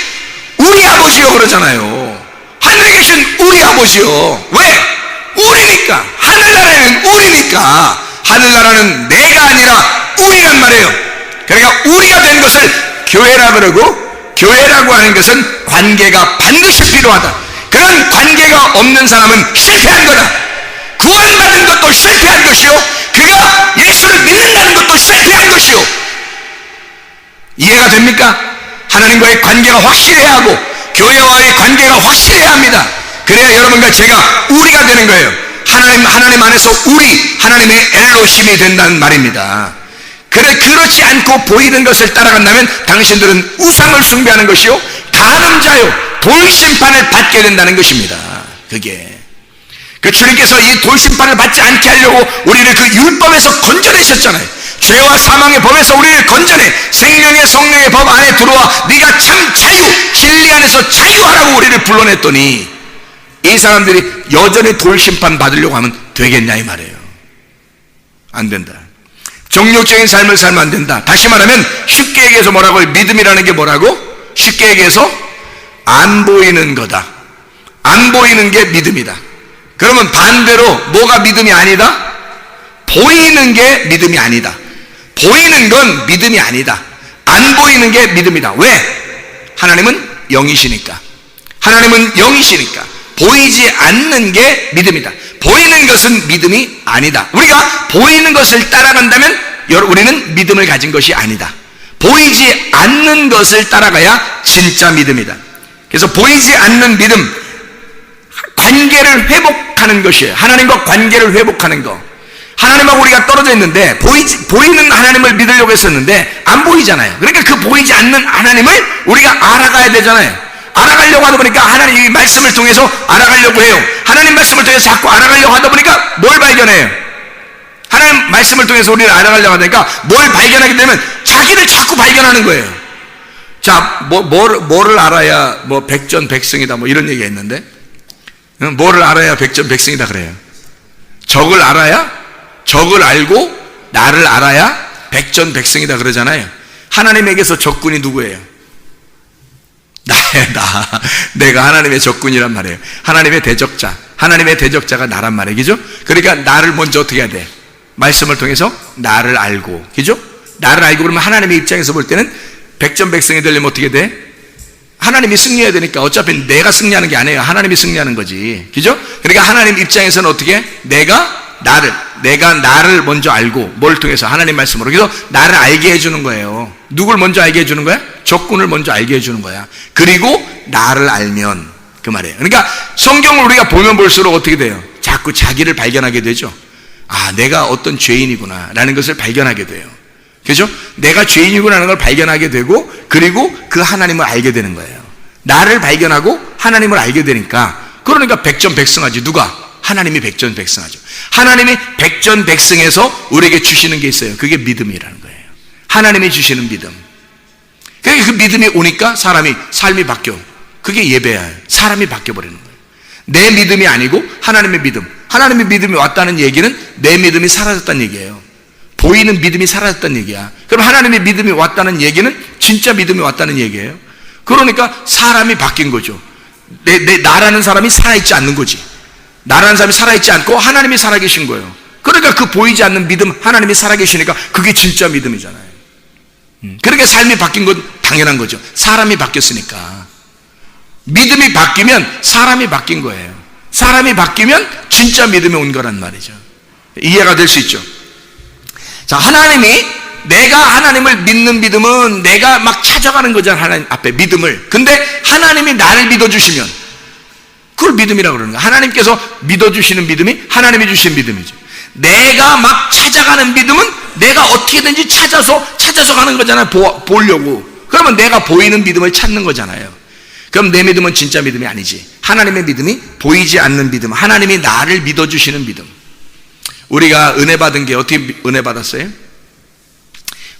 우리 아버지요 그러잖아요. 하늘에 계신 우리 아버지요. 왜? 우리니까. 하늘나라는 우리니까. 하늘나라는 내가 아니라 우리란 말이에요. 그러니까 우리가 된 것을 교회라 그러고, 교회라고 하는 것은 관계가 반드시 필요하다. 그런 관계가 없는 사람은 실패한 거다. 구원받은 것도 실패한 것이요, 그가 예수를 믿는다는 것도 실패한 것이요. 이해가 됩니까? 하나님과의 관계가 확실해야 하고 교회와의 관계가 확실해야 합니다. 그래야 여러분과 제가 우리가 되는 거예요. 하나님 안에서 우리, 하나님의 엘로힘이 된다는 말입니다. 그렇지 않고 보이는 것을 따라간다면 당신들은 우상을 숭배하는 것이요, 간음자요, 돌심판을 받게 된다는 것입니다. 그게 그 주님께서 이 돌심판을 받지 않게 하려고 우리를 그 율법에서 건져내셨잖아요. 죄와 사망의 법에서 우리를 건져내 생명의 성령의 법 안에 들어와 네가 참 자유, 진리 안에서 자유하라고 우리를 불러냈더니 이 사람들이 여전히 돌심판 받으려고 하면 되겠냐 이 말이에요. 안 된다. 정욕적인 삶을 살면 안 된다. 다시 말하면 쉽게 얘기해서 뭐라고요? 믿음이라는 게 뭐라고? 쉽게 얘기해서 안 보이는 거다. 안 보이는 게 믿음이다. 그러면 반대로 뭐가 믿음이 아니다? 보이는 게 믿음이 아니다. 보이는 건 믿음이 아니다. 안 보이는 게 믿음이다. 왜? 하나님은 영이시니까. 하나님은 영이시니까 보이지 않는 게 믿음이다. 보이는 것은 믿음이 아니다. 우리가 보이는 것을 따라간다면 우리는 믿음을 가진 것이 아니다. 보이지 않는 것을 따라가야 진짜 믿음이다. 그래서 보이지 않는 믿음, 관계를 회복하는 것이에요. 하나님과 관계를 회복하는 거. 하나님하고 우리가 떨어져 있는데 보이는 하나님을 믿으려고 했었는데 안 보이잖아요. 그러니까 그 보이지 않는 하나님을 우리가 알아가야 되잖아요. 알아가려고 하다 보니까 하나님 이 말씀을 통해서 알아가려고 해요. 하나님 말씀을 통해서 자꾸 알아가려고 하다 보니까 뭘 발견해요? 하나님 말씀을 통해서 우리를 알아가려고 하니까 뭘 발견하게 되면 자기를 자꾸 발견하는 거예요. 자, 뭐를 알아야 백전백승이다 이런 얘기가 있는데, 뭐를 알아야 백전백승이다 그래요? 적을 알아야, 적을 알고 나를 알아야 백전백승이다 그러잖아요. 하나님에게서 적군이 누구예요? 내가 하나님의 적군이란 말이에요. 하나님의 대적자, 하나님의 대적자가 나란 말이에요. 그죠? 그러니까 나를 먼저 어떻게 해야 돼? 말씀을 통해서 나를 알고, 그죠? 나를 알고 그러면 하나님의 입장에서 볼 때는 백전백승이 되려면 어떻게 돼? 하나님이 승리해야 되니까 어차피 내가 승리하는 게 아니에요. 하나님이 승리하는 거지. 그죠? 그러니까 하나님 입장에서는 어떻게? 내가 나를 먼저 알고, 뭘 통해서? 하나님 말씀으로. 그래서 나를 알게 해주는 거예요. 누굴 먼저 알게 해주는 거야? 적군을 먼저 알게 해주는 거야. 그리고 나를 알면 그 말이에요. 그러니까 성경을 우리가 보면 볼수록 어떻게 돼요? 자꾸 자기를 발견하게 되죠. 아, 내가 어떤 죄인이구나 라는 것을 발견하게 돼요. 그죠? 내가 죄인이구나 하는 걸 발견하게 되고, 그리고 그 하나님을 알게 되는 거예요. 나를 발견하고 하나님을 알게 되니까, 그러니까 백전백승하지. 누가? 하나님이 백전백승하죠. 하나님이 백전백승해서 우리에게 주시는 게 있어요. 그게 믿음이라는 거예요. 하나님이 주시는 믿음. 그 믿음이 오니까 삶이 바뀌어. 그게 예배야. 사람이 바뀌어버리는 거예요. 내 믿음이 아니고 하나님의 믿음. 하나님의 믿음이 왔다는 얘기는 내 믿음이 사라졌다는 얘기예요. 보이는 믿음이 사라졌다는 얘기야. 그럼 하나님의 믿음이 왔다는 얘기는 진짜 믿음이 왔다는 얘기예요. 그러니까 사람이 바뀐 거죠. 나라는 사람이 살아있지 않는 거지. 나라는 사람이 살아있지 않고 하나님이 살아계신 거예요. 그러니까 그 보이지 않는 믿음, 하나님이 살아계시니까 그게 진짜 믿음이잖아요. 그러니까 삶이 바뀐 건 당연한 거죠. 사람이 바뀌었으니까. 믿음이 바뀌면 사람이 바뀐 거예요. 사람이 바뀌면 진짜 믿음이 온 거란 말이죠. 이해가 될 수 있죠. 자, 내가 하나님을 믿는 믿음은 내가 막 찾아가는 거잖아. 하나님 앞에 믿음을. 근데 하나님이 나를 믿어주시면 그걸 믿음이라고 그러는 거야. 하나님께서 믿어주시는 믿음이 하나님이 주신 믿음이죠. 내가 막 찾아가는 믿음은 내가 어떻게든지 찾아서 가는 거잖아요. 보려고. 그러면 내가 보이는 믿음을 찾는 거잖아요. 그럼 내 믿음은 진짜 믿음이 아니지. 하나님의 믿음이 보이지 않는 믿음, 하나님이 나를 믿어주시는 믿음. 우리가 은혜 받은 게 어떻게 은혜 받았어요?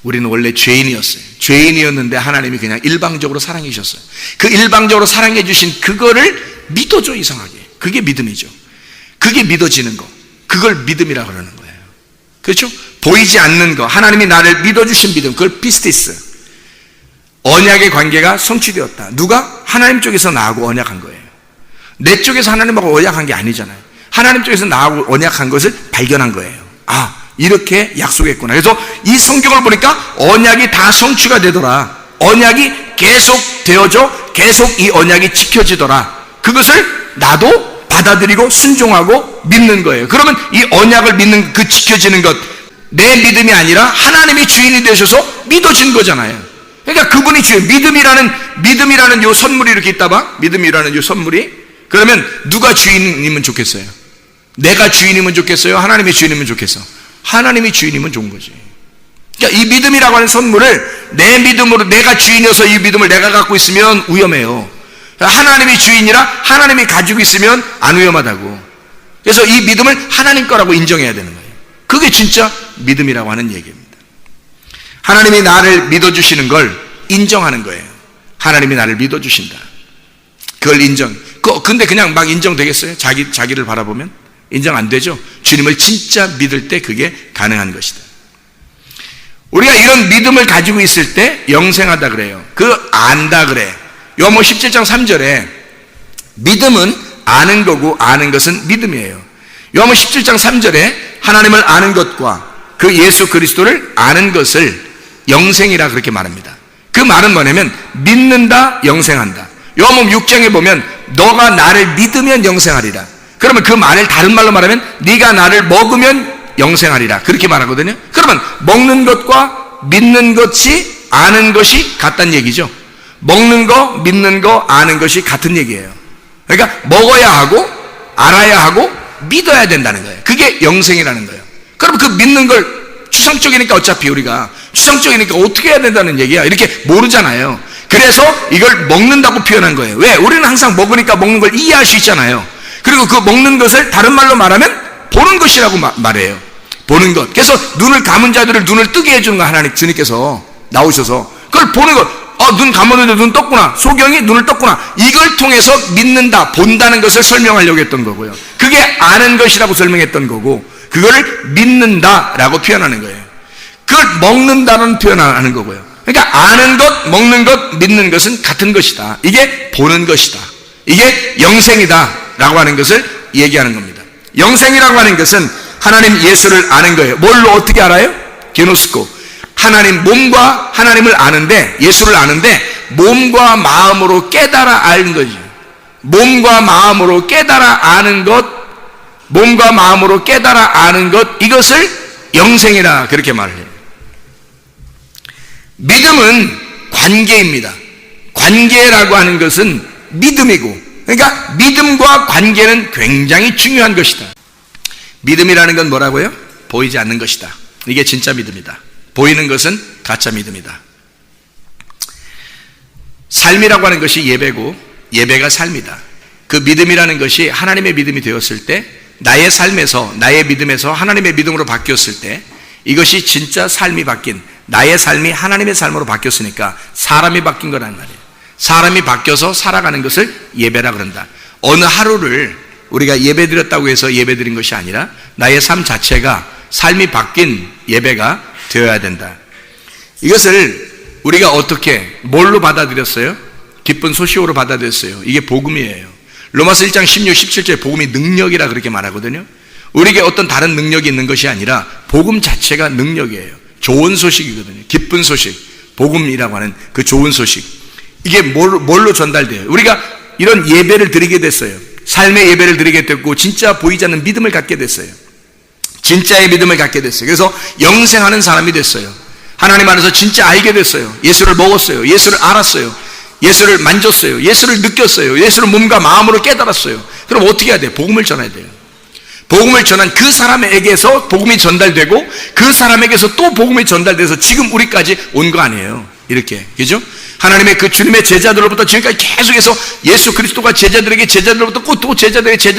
우리는 원래 죄인이었어요. 죄인이었는데 하나님이 그냥 일방적으로 사랑해 주셨어요. 그 일방적으로 사랑해 주신 그거를 믿어줘, 이상하게. 그게 믿음이죠. 그게 믿어지는 거. 그걸 믿음이라고 그러는 거예요. 그렇죠? 보이지 않는 거, 하나님이 나를 믿어주신 믿음, 그걸 피스티스. 언약의 관계가 성취되었다. 누가? 하나님 쪽에서 나하고 언약한 거예요. 내 쪽에서 하나님하고 언약한 게 아니잖아요. 하나님 쪽에서 나하고 언약한 것을 발견한 거예요. 아, 이렇게 약속했구나. 그래서 이 성경을 보니까 언약이 다 성취가 되더라. 언약이 계속 되어져 계속 이 언약이 지켜지더라. 그것을 나도 받아들이고 순종하고 믿는 거예요. 그러면 이 언약을 믿는 그 지켜지는 것, 내 믿음이 아니라 하나님이 주인이 되셔서 믿어진 거잖아요. 그러니까 그분이 주인, 믿음이라는 요 선물이 이렇게 있다 봐. 믿음이라는 요 선물이. 그러면 누가 주인이면 좋겠어요? 내가 주인이면 좋겠어요? 하나님이 주인이면 좋겠어? 하나님이 주인이면 좋은 거지. 그러니까 이 믿음이라고 하는 선물을 내 믿음으로, 내가 주인이어서 이 믿음을 내가 갖고 있으면 위험해요. 하나님이 주인이라 하나님이 가지고 있으면 안 위험하다고. 그래서 이 믿음을 하나님 거라고 인정해야 되는 거예요. 그게 진짜 믿음이라고 하는 얘기입니다. 하나님이 나를 믿어주시는 걸 인정하는 거예요. 하나님이 나를 믿어주신다. 그걸 인정. 근데 그냥 막 인정되겠어요? 자기를 바라보면? 인정 안 되죠? 주님을 진짜 믿을 때 그게 가능한 것이다. 우리가 이런 믿음을 가지고 있을 때 영생하다 그래요. 안다 그래. 요한복음 17장 3절에 믿음은 아는 거고 아는 것은 믿음이에요. 요한복음 17장 3절에 하나님을 아는 것과 그 예수 그리스도를 아는 것을 영생이라 그렇게 말합니다. 그 말은 뭐냐면 믿는다, 영생한다. 요한복음 6장에 보면 너가 나를 믿으면 영생하리라. 그러면 그 말을 다른 말로 말하면 네가 나를 먹으면 영생하리라. 그렇게 말하거든요. 그러면 먹는 것과 믿는 것이 아는 것이 같다는 얘기죠. 먹는 거, 믿는 거, 아는 것이 같은 얘기예요. 그러니까 먹어야 하고 알아야 하고 믿어야 된다는 거예요. 그게 영생이라는 거예요. 그럼 그 믿는 걸 추상적이니까 어차피 우리가 추상적이니까 어떻게 해야 된다는 얘기야. 이렇게 모르잖아요. 그래서 이걸 먹는다고 표현한 거예요. 왜? 우리는 항상 먹으니까 먹는 걸 이해할 수 있잖아요. 그리고 그 먹는 것을 다른 말로 말하면 보는 것이라고 말해요. 보는 것. 그래서 눈을 감은 자들을 눈을 뜨게 해주는 거, 하나님 주님께서 나오셔서 그걸 보는 것. 눈 감았는데 눈 떴구나. 소경이 눈을 떴구나. 이걸 통해서 믿는다, 본다는 것을 설명하려고 했던 거고요. 그게 아는 것이라고 설명했던 거고, 그거를 믿는다라고 표현하는 거예요. 그걸 먹는다는 표현하는 거고요. 그러니까 아는 것, 먹는 것, 믿는 것은 같은 것이다. 이게 보는 것이다. 이게 영생이다 라고 하는 것을 얘기하는 겁니다. 영생이라고 하는 것은 하나님 예수를 아는 거예요. 뭘로 어떻게 알아요? 게노스코. 하나님, 몸과 하나님을 아는데, 예수를 아는데 몸과 마음으로 깨달아 아는 거죠. 몸과 마음으로 깨달아 아는 것, 몸과 마음으로 깨달아 아는 것, 이것을 영생이라 그렇게 말을 해요. 믿음은 관계입니다. 관계라고 하는 것은 믿음이고, 그러니까 믿음과 관계는 굉장히 중요한 것이다. 믿음이라는 건 뭐라고요? 보이지 않는 것이다. 이게 진짜 믿음이다. 보이는 것은 가짜 믿음이다. 삶이라고 하는 것이 예배고, 예배가 삶이다. 그 믿음이라는 것이 하나님의 믿음이 되었을 때, 나의 삶에서, 나의 믿음에서 하나님의 믿음으로 바뀌었을 때, 이것이 진짜 삶이 바뀐, 나의 삶이 하나님의 삶으로 바뀌었으니까 사람이 바뀐 거란 말이에요. 사람이 바뀌어서 살아가는 것을 예배라 그런다. 어느 하루를 우리가 예배 드렸다고 해서 예배 드린 것이 아니라 나의 삶 자체가 삶이 바뀐 예배가 되어야 된다. 이것을 우리가 어떻게, 뭘로 받아들였어요? 기쁜 소식으로 받아들였어요. 이게 복음이에요. 로마서 1장 16, 17절에 복음이 능력이라 그렇게 말하거든요. 우리에게 어떤 다른 능력이 있는 것이 아니라 복음 자체가 능력이에요. 좋은 소식이거든요. 기쁜 소식, 복음이라고 하는 그 좋은 소식. 이게 뭘로 전달돼요? 우리가 이런 예배를 드리게 됐어요. 삶의 예배를 드리게 됐고, 진짜 보이지 않는 믿음을 갖게 됐어요. 진짜의 믿음을 갖게 됐어요. 그래서 영생하는 사람이 됐어요. 하나님 안에서 진짜 알게 됐어요. 예수를 먹었어요. 예수를 알았어요. 예수를 만졌어요. 예수를 느꼈어요. 예수를 몸과 마음으로 깨달았어요. 그럼 어떻게 해야 돼요? 복음을 전해야 돼요. 복음을 전한 그 사람에게서 복음이 전달되고, 그 사람에게서 또 복음이 전달돼서 지금 우리까지 온 거 아니에요. 이렇게, 그죠? 하나님의 그 주님의 제자들로부터 지금까지 계속해서 예수 그리스도가 제자들로부터 또 제자들에게 쭉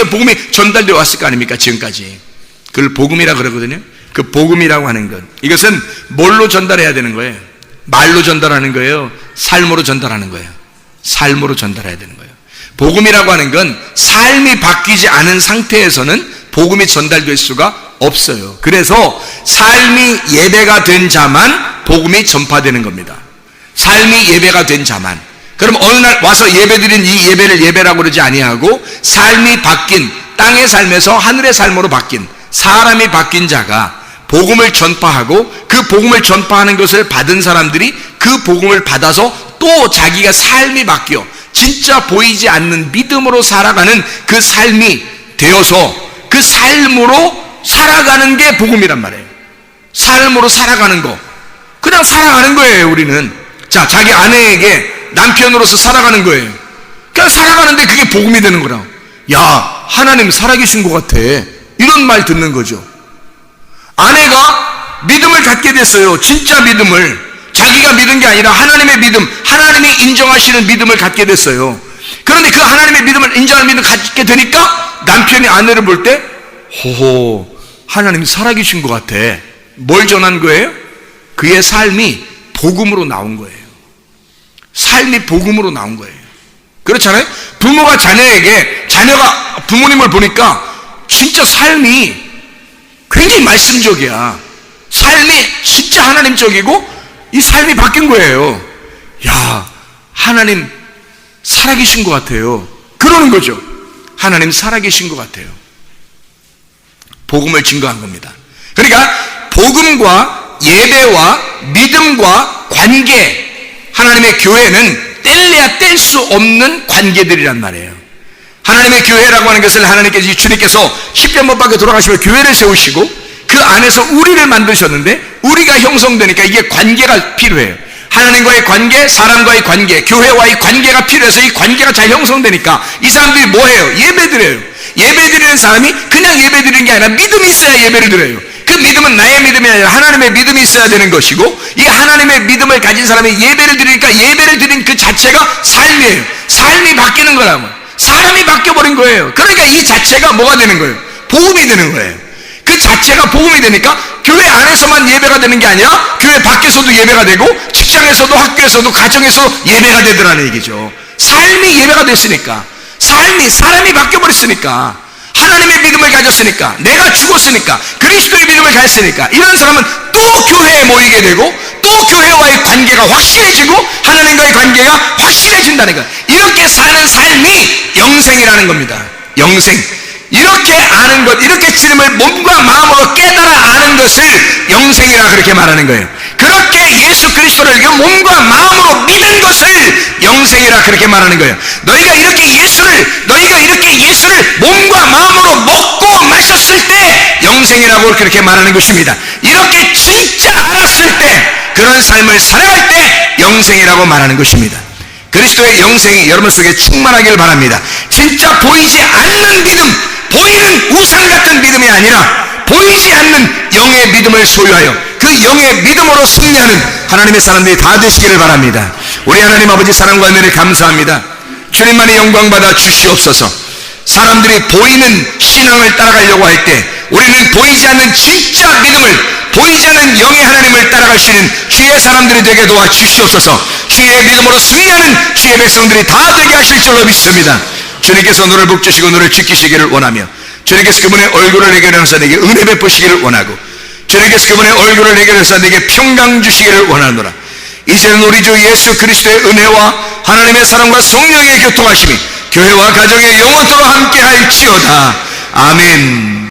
복음이 전달되어 왔을 거 아닙니까? 지금까지. 그걸 복음이라 그러거든요. 그 복음이라고 하는 것, 이것은 뭘로 전달해야 되는 거예요? 말로 전달하는 거예요? 삶으로 전달하는 거예요? 삶으로 전달해야 되는 거예요. 복음이라고 하는 건 삶이 바뀌지 않은 상태에서는 복음이 전달될 수가 없어요. 그래서 삶이 예배가 된 자만 복음이 전파되는 겁니다. 삶이 예배가 된 자만. 그럼 어느 날 와서 예배드린 이 예배를 예배라고 그러지 아니하고, 삶이 바뀐, 땅의 삶에서 하늘의 삶으로 바뀐, 사람이 바뀐 자가 복음을 전파하고, 그 복음을 전파하는 것을 받은 사람들이 그 복음을 받아서 또 자기가 삶이 바뀌어 진짜 보이지 않는 믿음으로 살아가는 그 삶이 되어서 그 삶으로 살아가는 게 복음이란 말이에요. 삶으로 살아가는 거, 그냥 살아가는 거예요. 우리는 자, 자기 아내에게 남편으로서 살아가는 거예요. 그냥 살아가는데 그게 복음이 되는 거라. 야, 하나님 살아계신 것 같아, 이런 말 듣는 거죠. 아내가 믿음을 갖게 됐어요. 진짜 믿음을, 자기가 믿은 게 아니라 하나님의 믿음, 하나님이 인정하시는 믿음을 갖게 됐어요. 그런데 그 하나님의 믿음을 인정하는 믿음을 갖게 되니까 남편이 아내를 볼 때, 호호, 하나님이 살아계신 것 같아. 뭘 전한 거예요? 그의 삶이 복음으로 나온 거예요. 삶이 복음으로 나온 거예요. 그렇잖아요? 부모가 자녀에게, 자녀가 부모님을 보니까 진짜 삶이 굉장히 말씀적이야. 삶이 진짜 하나님적이고 이 삶이 바뀐 거예요. 야, 하나님 살아계신 것 같아요. 그러는 거죠. 하나님 살아계신 것 같아요. 복음을 증거한 겁니다. 그러니까 복음과 예배와 믿음과 관계, 하나님의 교회는 뗄래야 뗄 수 없는 관계들이란 말이에요. 하나님의 교회라고 하는 것을 하나님께서, 주님께서 십자가 못 박혀 돌아가시고 교회를 세우시고 그 안에서 우리를 만드셨는데, 우리가 형성되니까 이게 관계가 필요해요. 하나님과의 관계, 사람과의 관계, 교회와의 관계가 필요해서 이 관계가 잘 형성되니까 이 사람들이 뭐 해요? 예배드려요. 예배드리는 사람이 그냥 예배드리는 게 아니라 믿음이 있어야 예배를 드려요. 그 믿음은 나의 믿음이 아니라 하나님의 믿음이 있어야 되는 것이고, 이 하나님의 믿음을 가진 사람이 예배를 드리니까 예배를 드린 그 자체가 삶이에요. 삶이 바뀌는 거라고. 사람이 바뀌어버린 거예요. 그러니까 이 자체가 뭐가 되는 거예요? 복음이 되는 거예요. 그 자체가 복음이 되니까 교회 안에서만 예배가 되는 게 아니라 교회 밖에서도 예배가 되고, 직장에서도, 학교에서도, 가정에서도 예배가 되더라는 얘기죠. 삶이 예배가 됐으니까, 사람이 바뀌어버렸으니까, 하나님의 믿음을 가졌으니까, 내가 죽었으니까, 그리스도의 믿음을 가졌으니까, 이런 사람은 또 교회에 모이게 되고, 또 교회와의 관계가 확실해지고, 하나님과의 관계가 확실해진다는 거예요. 이렇게 사는 삶이 영생이라는 겁니다. 영생. 이렇게 아는 것, 이렇게 주님을 몸과 마음으로 깨달아 아는 것을 영생이라 그렇게 말하는 거예요. 그렇게 예수 그리스도를 몸과 마음으로 믿는 것을 영생이라 그렇게 말하는 거예요. 너희가 이렇게 예수를 몸과 마음으로 먹고 마셨을 때 영생이라고 그렇게 말하는 것입니다. 이렇게 진짜 알았을 때, 그런 삶을 살아갈 때 영생이라고 말하는 것입니다. 그리스도의 영생이 여러분 속에 충만하기를 바랍니다. 진짜 보이지 않는 믿음, 보이는 우상 같은 믿음이 아니라 보이지 않는 영의 믿음을 소유하여 그 영의 믿음으로 승리하는 하나님의 사람들이 다 되시기를 바랍니다. 우리 하나님 아버지 사랑과 은혜를 감사합니다. 주님만이 영광받아 주시옵소서. 사람들이 보이는 신앙을 따라가려고 할 때 우리는 보이지 않는 진짜 믿음을, 보이지 않는 영의 하나님을 따라갈 수 있는 주의 사람들이 되게 도와주시옵소서. 주의 믿음으로 승리하는 주의 백성들이 다 되게 하실 줄로 믿습니다. 주님께서 너를 복주시고 너를 지키시기를 원하며, 주님께서 그분의 얼굴을 내게 내려서 내게 은혜 베푸시기를 원하고, 주님께서 그분의 얼굴을 내게 내려서 내게 평강 주시기를 원하노라. 이제는 우리 주 예수 그리스도의 은혜와 하나님의 사랑과 성령의 교통하심이 교회와 가정의 영원토록 함께할지어다. 아멘.